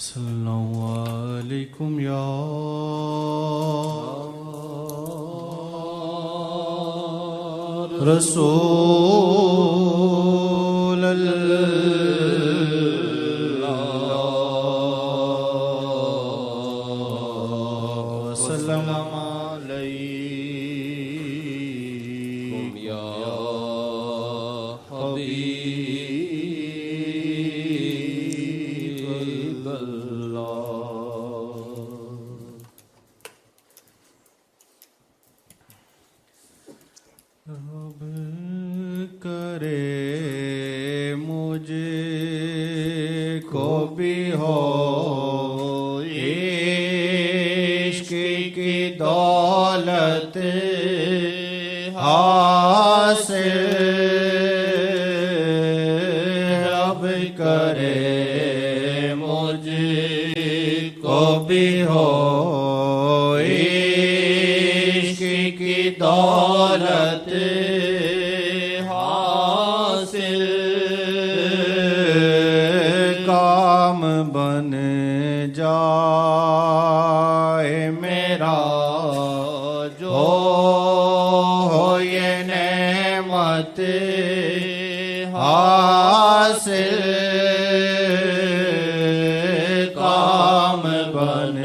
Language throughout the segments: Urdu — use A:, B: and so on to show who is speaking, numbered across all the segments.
A: صلی اللہ علیکم یا رسول اللہ وسلم علیکم یا حبیب اللہ۔ رب کرے مجھے کو بھی ہو عشق کی دولت حاصل، رب کرے مجھے کو بھی ہو عشق کی دولت حاصل، کام بن جائے میرا جو ہو یہ نعمت حاصل، کام بن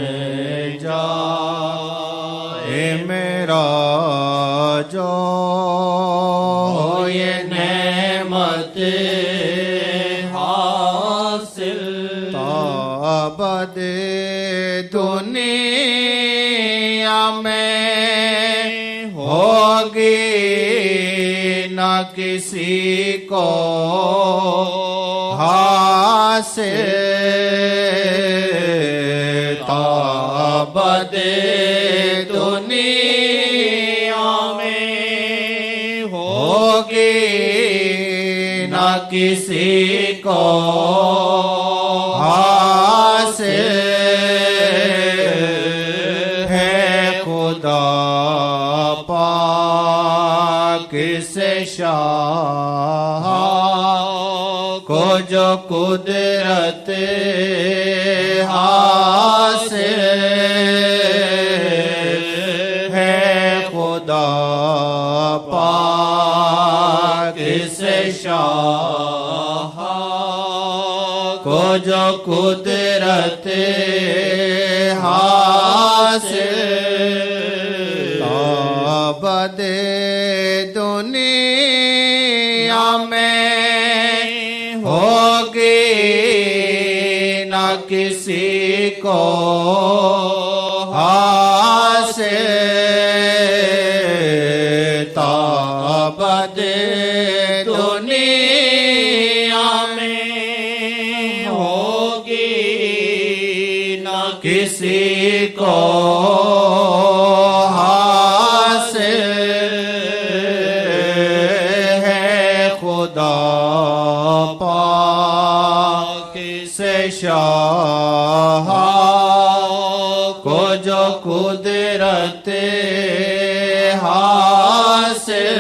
A: جائے میرا جو ہو یہ نعمت حاصل، تابد دنیا میں ہوگی نہ کسی کو حاصل، تابد دنیا میں ہوگی نہ کسی کو حاصل، ہے خدا پاک سے شاہ کو جو قدرت حاصل، ہے خدا پاک سے شاہ کو جو قدرت حاصل، تابد دنیا میں ہوگی نہ کسی کو حاصل، تابد دنیا میں ہوگی نہ کسی کو حاصل، ہے خدا پاک سے شاہ کو جو قدرت حاصل،